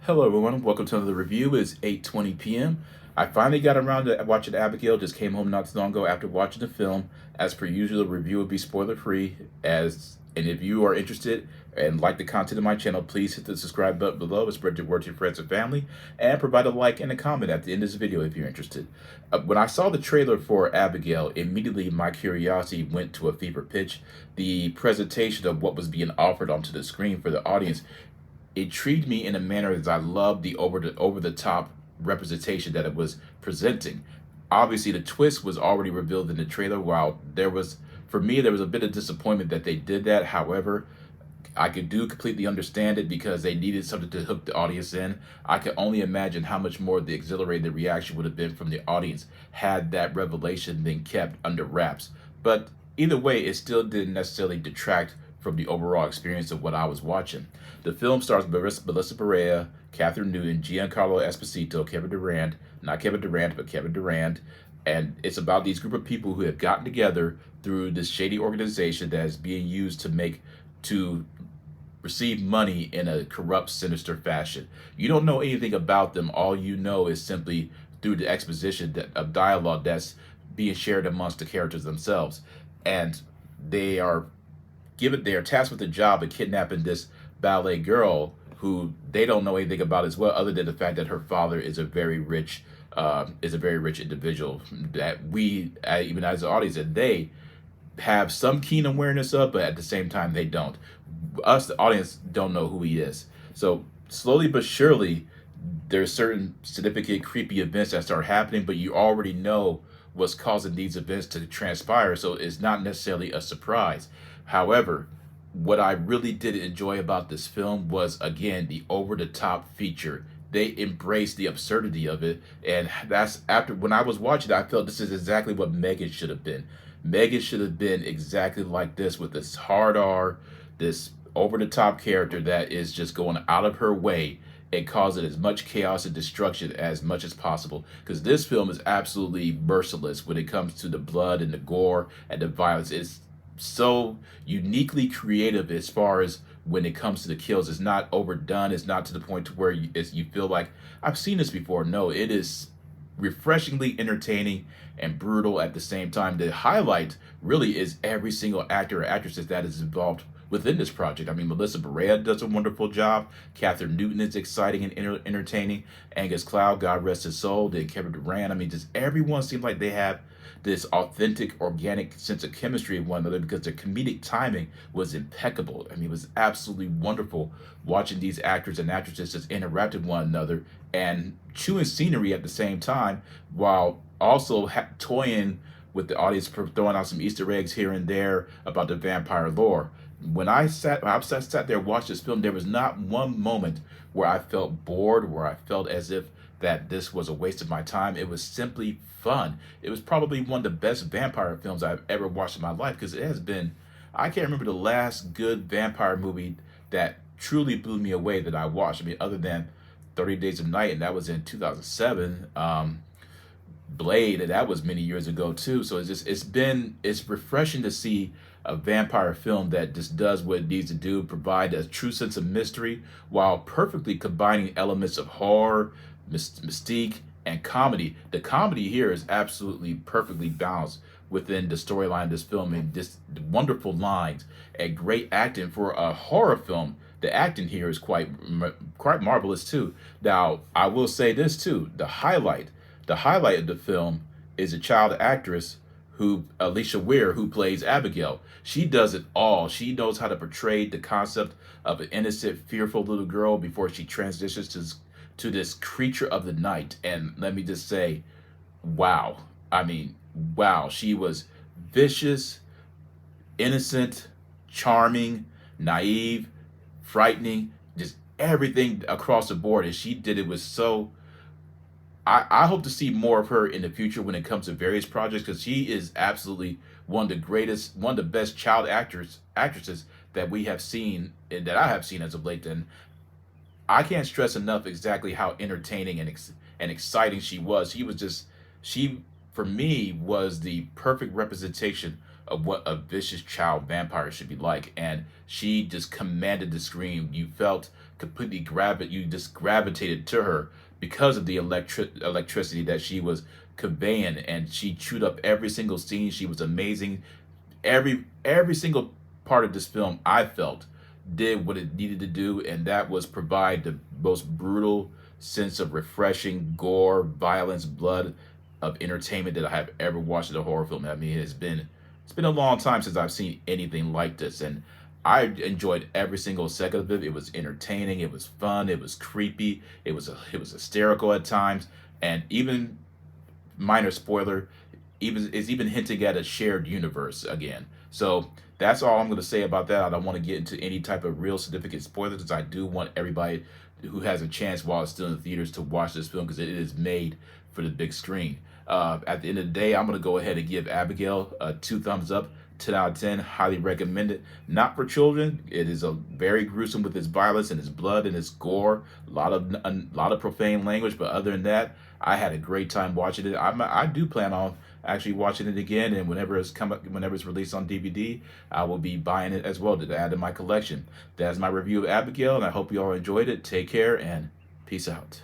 Hello everyone, welcome to another review. It's 8:20 p.m. I finally got around to watching Abigail, just came home not too long ago after watching the film. As per usual, the review will be spoiler free, and if you are interested and like the content of my channel, please hit the subscribe button below and spread the word to your friends and family, and provide a like and a comment at the end of this video if you're interested. When I saw the trailer for Abigail, immediately my curiosity went to a fever pitch. The presentation of what was being offered onto the screen for the audience intrigued me in a manner as I loved the over the top representation that it was presenting. Obviously, the twist was already revealed in the trailer. While there was, for me, there was a bit of disappointment that they did that. However, I could do completely understand it because they needed something to hook the audience in. I could only imagine how much more the exhilarated reaction would have been from the audience had that revelation been kept under wraps. But either way, it still didn't necessarily detract from the overall experience of what I was watching. The film stars Melissa Barea, Catherine Newton, Giancarlo Esposito, Kevin Durant, not Kevin Durant, but Kevin Durant, and it's about these group of people who have gotten together through this shady organization that is being used to receive money in a corrupt, sinister fashion. You don't know anything about them. All you know is simply through the exposition of dialogue that's being shared amongst the characters themselves. And they are they are tasked with the job of kidnapping this ballet girl who they don't know anything about as well, other than the fact that her father is a very rich individual that we, even as an audience, that they have some keen awareness of, but at the same time they don't. Us, the audience, don't know who he is. So slowly but surely, there's certain significant creepy events that start happening, but you already know what's causing these events to transpire, so it's not necessarily a surprise. However, what I really did enjoy about this film was, again, the over-the-top feature. They embraced the absurdity of it, and that's after when I was watching it, I felt this is exactly what Megan should have been. Megan should have been exactly like this, with this hard R, this over-the-top character that is just going out of her way and causing as much chaos and destruction as much as possible. Because this film is absolutely merciless when it comes to the blood and the gore and the violence. It's so uniquely creative as far as when it comes to the kills. It's not overdone. It's not to the point to where you feel like I've seen this before. No, it is refreshingly entertaining and brutal at the same time. The highlight really is every single actor or actress that is involved within this project. I mean, Melissa Barea does a wonderful job. Catherine Newton is exciting and entertaining. Angus Cloud, God rest his soul, did Kevin Durant. I mean, just everyone seems like they have this authentic, organic sense of chemistry with one another because their comedic timing was impeccable. I mean, it was absolutely wonderful watching these actors and actresses just interact with one another and chewing scenery at the same time, while also toying with the audience, throwing out some Easter eggs here and there about the vampire lore. When I sat there watching this film, there was not one moment where I felt bored, where I felt as if that this was a waste of my time. It was simply fun. It was probably one of the best vampire films I've ever watched in my life, because it has been, I can't remember the last good vampire movie that truly blew me away that I watched. I mean, other than 30 Days of Night, and that was in 2007. Blade, and that was many years ago too. So it's refreshing to see a vampire film that just does what it needs to do, provide a true sense of mystery while perfectly combining elements of horror, mystique, and comedy. The comedy here is absolutely perfectly balanced within the storyline of this film, and just wonderful lines and great acting for a horror film. The acting here is quite marvelous too. Now, I will say this too: the highlight of the film is a child actress Alicia Weir, who plays Abigail. She does it all. She knows how to portray the concept of an innocent, fearful little girl before she transitions to this creature of the night. And let me just say, wow. I mean, wow. She was vicious, innocent, charming, naive, frightening, just everything across the board. And she did it with so I hope to see more of her in the future when it comes to various projects, because she is absolutely one of the greatest, one of the best child actresses that we have seen, and that I have seen as of late. And I can't stress enough exactly how entertaining and exciting she was. She for me was the perfect representation of what a vicious child vampire should be like, and she just commanded the screen. You felt completely you just gravitated to her because of the electricity that she was conveying, and she chewed up every single scene. She was amazing. Every single part of this film, I felt, did what it needed to do, and that was provide the most brutal sense of refreshing gore, violence, blood, of entertainment that I have ever watched in a horror film. I mean, it's been a long time since I've seen anything like this, and I enjoyed every single second of it. It was entertaining, it was fun, it was creepy, it was hysterical at times, and even, minor spoiler, even hinting at a shared universe again. So that's all I'm going to say about that. I don't want to get into any type of real significant spoilers, because I do want everybody who has a chance while it's still in the theaters to watch this film, because it is made for the big screen. At the end of the day, I'm going to go ahead and give Abigail 2 thumbs up. 10 out of 10, highly recommend it. Not for children. It is a very gruesome with its violence and its blood and its gore. A lot of profane language, but other than that, I had a great time watching it. I do plan on actually watching it again, and whenever it's released on DVD, I will be buying it as well to add to my collection. That's my review of Abigail, and I hope you all enjoyed it. Take care and peace out.